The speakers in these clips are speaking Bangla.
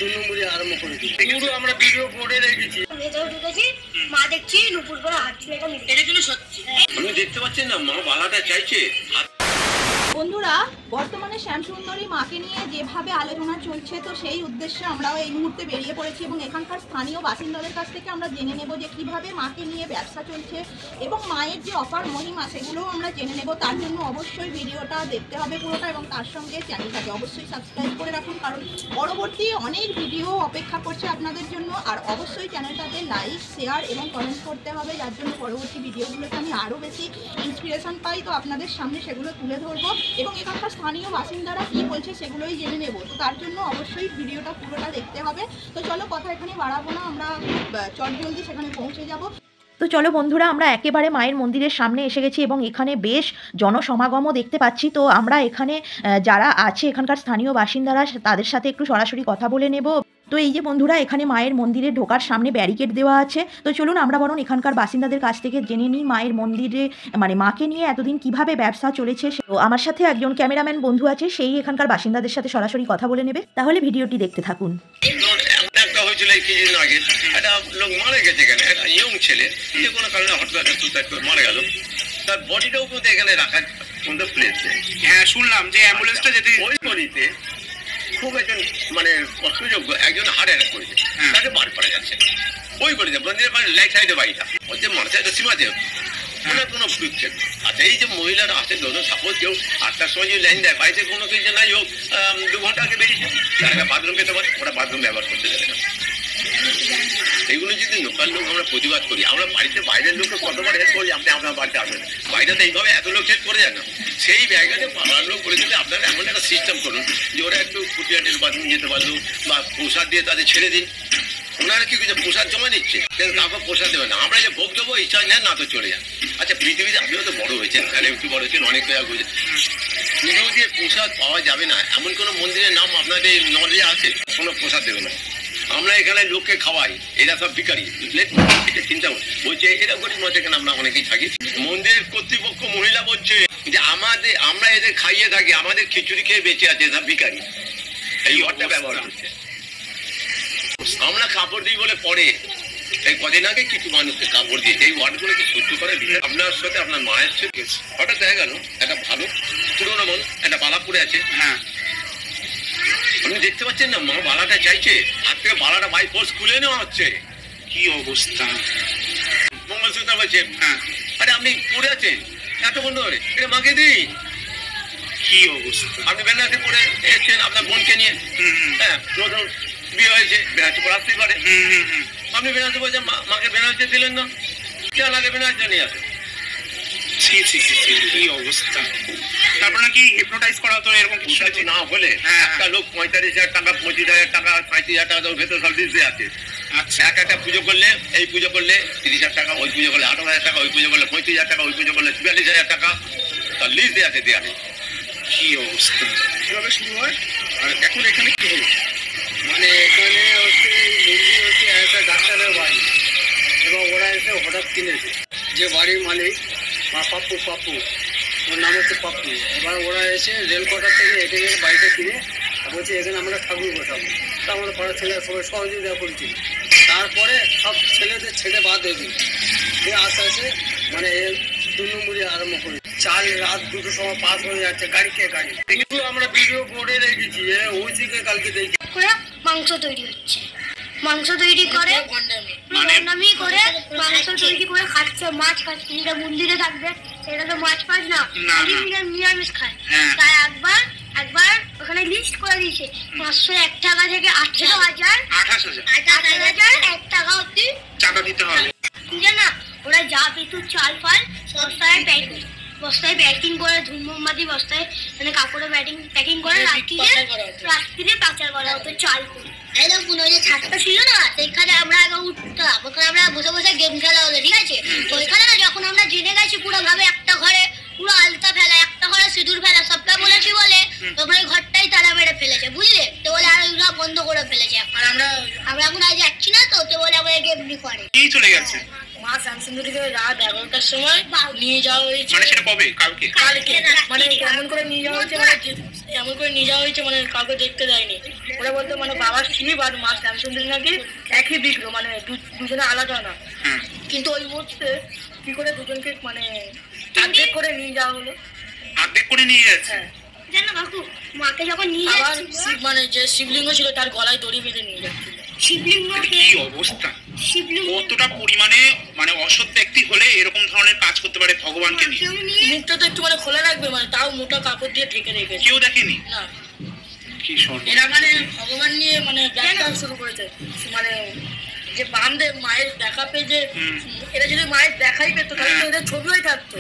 2 নম্বরে আরম্ভ করেছি। পুরো আমরা ভিডিও করে রেখেছি। ভেতরে ঢুকেছি, মা দেখছি নুপুর করে হাঁটছে, এটা কিন্তু সত্যি। আমি দেখতে পাচ্ছেন না মা বালাটা চাইছে। বন্ধুরা, বর্তমানে শ্যামসুন্দরী মাকে নিয়ে যেভাবে আলোচনা চলছে, তো সেই উদ্দেশ্যে আমরাও এই মুহূর্তে বেরিয়ে পড়েছি এবং এখানকার স্থানীয় বাসিন্দাদের কাছ থেকে আমরা জেনে নেব যে কীভাবে মাকে নিয়ে ব্যবসা চলছে এবং মায়ের যে অপার মহিমা সেগুলোও আমরা জেনে নেব। তার জন্য অবশ্যই ভিডিওটা দেখতে হবে পুরোটা এবং তার সঙ্গে চ্যানেলটাকে অবশ্যই সাবস্ক্রাইব করে রাখুন, কারণ পরবর্তী অনেক ভিডিও অপেক্ষা করছে আপনাদের জন্য। আর অবশ্যই চ্যানেলটাতে লাইক, শেয়ার এবং কমেন্ট করতে হবে, যার জন্য পরবর্তী ভিডিওগুলোতে আমি আরও বেশি ইন্সপিরেশন পাই, তো আপনাদের সামনে সেগুলো তুলে ধরবো এবং এখানকার স্থানীয় বাসিন্দারা কী বলছে সেগুলোই জেনে নেব। তো তার জন্য অবশ্যই ভিডিওটা পুরোটা দেখতে হবে। তো চলো, কথা এখানে বাড়াবো না, আমরা চটজলদি সেখানে পৌঁছে যাব। তো চলো বন্ধুরা, আমরা একেবারে মায়ের মন্দিরের সামনে এসে গেছি এবং এখানে বেশ জনসমাগমও দেখতে পাচ্ছি। তো আমরা এখানে যারা আছে এখানকার স্থানীয় বাসিন্দারা, তাদের সাথে একটু সরাসরি কথা বলে নেব। তো এই যে বন্ধুরা, এখানে মায়ের মন্দিরে ঢোকার সামনে ব্যারিকেড দেওয়া আছে। তো চলুন আমরা বরং এখানকার বাসিন্দাদের কাছ থেকে জেনে নিই মায়ের মন্দিরে মানে মাকে নিয়ে এতদিন কিভাবে ব্যবসা চলেছে। তো আমার সাথে একজন ক্যামেরাম্যান বন্ধু আছে, সেই এখানকার বাসিন্দাদের সাথে সরাসরি কথা বলে নেবে। তাহলে ভিডিওটি দেখতে থাকুন। হয়েছিল কিছুদিন আগে, একটা লোক মারা গেছে এখানে, একটা ইয়ং ছেলে, যে কোনো কারণে হঠাৎ সুসাইড করে মারা গেল। তার বডিটাও কিন্তু এখানে রাখা কোনো প্লেস নেই। হ্যাঁ, শুনলাম যে অ্যাম্বুলেন্সটা যেতে ওই গলিতে খুব একজন মানে কষ্টযোগ্য একজন হার্ট অ্যাটাক করেছে, তাকে বার করা যাচ্ছে ওই গলিতে মন্দিরের লাইট সাইডে বাড়িটা হচ্ছে মানুষের সীমাতে কোনো বিক্ষেপ। আচ্ছা, এই যে মহিলারা আছে ধরুন সাপোজ কেউ 8টার সময় যদি লাইন দেয়, বাড়িতে কোনো কিছু নাই হোক 2 ঘন্টা আগে বেরিয়েছে, একটা বাথরুম পেতে পারে, ওরা বাথরুম ব্যবহার করতে দেবে না। এগুলো যদি লোকাল লোক আমরা প্রতিবাদ করি, আমরা বাড়িতে বাইরের লোককে কতবার হেল্প করি, আপনি আপনার বাড়িতে আসবেন, বাইরেতে এইভাবে এত লোক হেল্প করে যায় না। সেই জায়গাতে পাড়ার লোক করে দিলে আপনারা এমন একটা সিস্টেম করুন যে ওরা একটু ফুটিয়াটের বাথরুম যেতে পারলো বা প্রসাদ দিয়ে তাদের ছেড়ে দিন। ওনারা কি কিছু প্রসাদ জমা নিচ্ছে, কাউকে প্রসাদ দেবে না। আমরা যে ভোগ দেবো ইচ্ছা নেন না তো চলে যান। আচ্ছা, পৃথিবীতে আপনিও তো বড় হয়েছেন, তাহলে একটু বড় হয়েছেন, অনেক জায়গা হয়েছে, পুজো দিয়ে প্রসাদ পাওয়া যাবে না এমন কোনো মন্দিরের নাম আপনাদের নজরে আছে? কোনো প্রসাদ দেবে না। আমরা এখানে লোককে খাওয়াই, এরা সব ভিখারি, বুঝলেন? এটা চিন্তা বলছে এরা গরিব মানুষ, এখানে আমরা অনেকেই থাকি। মন্দিরের কর্তৃপক্ষ মহিলা বলছে যে আমরা এদের খাইয়ে থাকি, আমাদের খিচুড়ি খেয়ে বেঁচে আছে, সব ভিখারি। এই ওয়ার্ডটা ব্যবহার করছে। আমরা কাপড় দিই বলে পরে এই কদিন আগে কিছু মানুষকে কাপড় দিয়েছে, এই ওয়ার্ডগুলোকে সহ্য করে দিতে। আপনার সাথে আপনার মায়ের সাথে হঠাৎ দেখা গেল একটা ভালো পুরোনো মানুষ একটা বালা পড়ে আছে। হ্যাঁ, আপনি দেখতে পাচ্ছেন না মা বালাটা চাইছে, হাত থেকে বালাটা বাই ফোর্স খুলে নেওয়া হচ্ছে। কি অবস্থা! মঙ্গলসূত্র বলছে, হ্যাঁ, আরে আপনি পড়ে আছেন এতক্ষণ ধরে, এটা মাকে দিই। কি অবস্থা! আপনি বেনারসে পড়ে এসেছেন আপনার বোনকে নিয়ে, হ্যাঁ, নতুন বিয়ে হয়েছে, বেনারসে পড়ে আসতেই পারে। আপনি বেনারসে বলছেন মাকে বেনারসে দিলেন না, কেন লাগে বেনারসে নিয়ে আসে? কি অবস্থা! তারপর নাকি হিপনোটাইজ করা হতো, এরকম কিছু না হলে একটা লোক 45,000 টাকা, 25,000 টাকা, 35,000 টাকা ভেতর সব লিস্ট দেওয়া আছে। আচ্ছা, একটা পুজো করলে, এই পুজো করলে 30,000 টাকা, ওই পুজো করলে 18,000 টাকা, ওই পুজো করলে 35,000 টাকা, ওই পুজো করলে 42,000 টাকা, তার লিস্ট দেওয়া আছে দেওয়ালে। কি অবস্থা! কিভাবে শুরু হয় আর এখন এখানে কি হলো? মানে এখানে হচ্ছে মন্দির হচ্ছে একটা ডাক্তারের বাড়ি এবং ওরা এসে হঠাৎ কিনেছে, যে বাড়ির মালিক বা পাপ্পু ওর নাম হচ্ছে পাপ্পু। এবার ওরা এসে রেল কোয়ার্টার থেকে এখানে বাড়িটা কিনে বলছে এখানে আমরা ঠাকুর বসাবো। তা আমাদের পাড়ার ছেলেরা সবাই সহযোগিতা করেছিল। তারপরে সব ছেলেদের ছেড়ে বাদ হয়ে দিল, আস্তে আস্তে মানে 2 নম্বরে আরম্ভ করি। রাত 2টোর সময় পাস হয়ে যাচ্ছে গাড়িকে গাড়ি। কিন্তু আমরা ভিডিও করে রেখেছি, ওইদিকে কালকে দেখি মাংস তৈরি হচ্ছে, মাংস তৈরি করে ভণ্ডামি করে মাংস তৈরি করে খাচ্ছে, মাছ খাচ্ছে। যেটা মন্দিরে থাকবে সেটা তো মাছ ফাছ না, নিরামিষ খায়। তাই একবার ওখানে লিস্ট করে দিয়েছে 501 টাকা থেকে 18,000 1 টাকা অব্দি টাকা দিতে হবে। না, ওরা যা পেতো চাল ফাল বস্তায় প্যাকিং করে, ধূমবাতি বস্তায় মানে কাপড়ে প্যাকিং করে রাত্রিরে পাচার করা হতো চাল করে। একদম পুরো যে ছাদটা ছিল না, সেখানে আমরা আগে উঠতাম, ওখানে আমরা বসে বসে গেম খেলা হলো, ঠিক আছে? ওইখানে না যখন আমরা জেনে গেছি পুরো ভাবে একটা ঘরে পুরো আলতা ফেলা, একটা ঘরে সিঁদুর ফেলা, সবটা বলেছি বলে ওখানে ঘরটাই তালা মেরে ফেলেছে, বুঝলে? তো বলে আর ওইগুলো বন্ধ করে ফেলেছে। আর আমরা এখন আজ যাচ্ছি না, তো বলে আমাদেরকে এমনি করে কি চলে গেছে। মা শ্যামসুন্দরীকে রাত 11টার সময় নিয়ে যাওয়া হয়েছে। মানে সেটা কবে? কালকে মানে কেমন করে নিয়ে যাওয়া হয়েছে, মানে এমন করে নিয়ে যাওয়া হয়েছে মানে কাউকে দেখতে দেয়নি। ওরা বলতো মানে বাবার শিব আর মা শ্যামসুন্দরী নাকি একই বিগ্রহ, মানে দুজনে আলাদা না। কিন্তু ওই মুহূর্তে কি করে দুজনকে মানে অর্ধেক করে নিয়ে যাওয়া হলো। অর্ধেক করে নিয়ে যাচ্ছে। হ্যাঁ জানো কাকু, মাকে যখন নিয়ে যাচ্ছে মানে যে শিবলিঙ্গ ছিল তার গলায় দড়ি বেঁধে নিয়ে যাচ্ছিল। শিবলিঙ্গ কি অবস্থা! শিবলিঙ্গ কতটা পরিমাণে মানে অসৎ ব্যক্তি হলে এরকম ধরনের কাজ করতে পারে ভগবানকে নিয়ে? মুখটা তো একটু মানে খোলা রাখবে, মানে তাও মোটা কাপড় দিয়ে ঢেকে রেখেছে। কেউ দেখেনি না। কি সর্বনাশ! এরা মানে ভগবান নিয়ে মানে ব্যবসা শুরু করেছে। মানে যে বামদেব মায়ের দেখা পেয়ে যে এরা যদি মায়ের দেখাই পেত তাহলে তো এদের ছবিই থাকতো।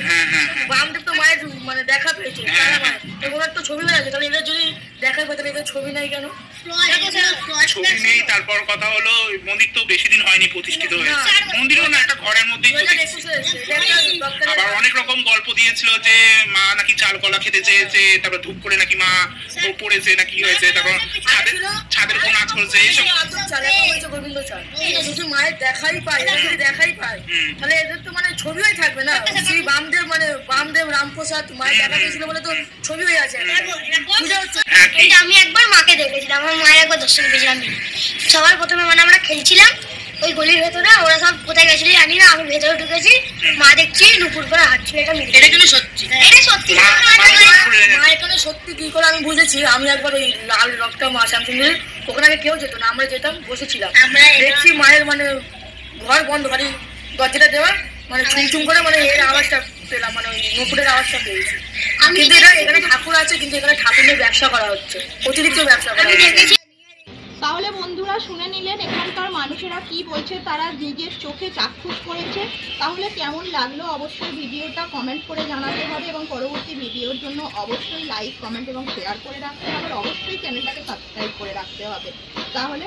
বামদেব তো মায়ের মানে দেখা পেয়েছে, তারা মায়ের ওনার তো ছবি হয়ে আছে, তাহলে এদের যদি দেখা পেত এদের ছবি নাই কেন? ছবি নেই। তারপর কথা হলো মন্দির তো বেশি দিন হয়নি প্রতিষ্ঠিত হয়েছে। মন্দিরও না, একটা ঘরের মধ্যেই আবার অনেক রকম গল্প দিয়েছিল যে মা নাকি চাল কলা খেতে চেয়েছে, তারপর ধূপ করে নাকি মা পড়েছে না কি হয়েছে, তারপর ছাদের উপর নাচ করেছে। এইসব গোবিন্দ চাল যদি মায়ের দেখাই পায়, যদি দেখাই পায় তাহলে এদের তো মানে ছবিই থাকবে না। শ্রী বামদেব মানে বামদেব রামপ্রসাদ মায়ের দেখা পেয়েছিল বলে তো ছবি হয়ে আছে। এটা আমি একবার মাকে দেখেছিলাম, আমার মায়ের একবার দর্শন পেয়েছিলাম। সবার প্রথমে মানে আমরা খেলছিলাম ওই গলির ভেতরে, ওরা সব কোথায় গেছিল জানি না, আমি ভেতরে ঢুকেছি, মা দেখছি নুপুর করে হাঁটছিল। এটা কিন্তু সত্যি, এটা সত্যি। মা এখানে সত্যি কি করে আমি বুঝেছি, আমি একবার ওই লাল রক্তটা মা শ্যামসুন্দরীর ওখানে আগে কেউ যেত না, আমরা যেতাম, বসেছিলাম, দেখছি মায়ের মানে ঘর বন্ধ, বাড়ি দরজাটা দেওয়া, মানে চুমচুম করে মানে এর আওয়াজটা পেলাম, মানে ওই নুপুরের আওয়াজটা পেয়েছি। কিন্তু এখানে ঠাকুর আছে, কিন্তু এখানে ঠাকুর নিয়ে ব্যবসা করা হচ্ছে, অতিরিক্ত ব্যবসা করা হচ্ছে। তাহলে বন্ধুরা শুনে নিলেন এখানকার মানুষেরা কি বলছে, তারা নিজের চোখে চাক্ষুষ করেছে। তাহলে কেমন লাগলো অবশ্যই ভিডিওটা কমেন্ট করে জানাতে হবে, এবং পরবর্তী ভিডিওর জন্য অবশ্যই লাইক, কমেন্ট এবং শেয়ার করে রাখতে হবে, অবশ্যই চ্যানেলটাকে সাবস্ক্রাইব করে রাখতে হবে। তাহলে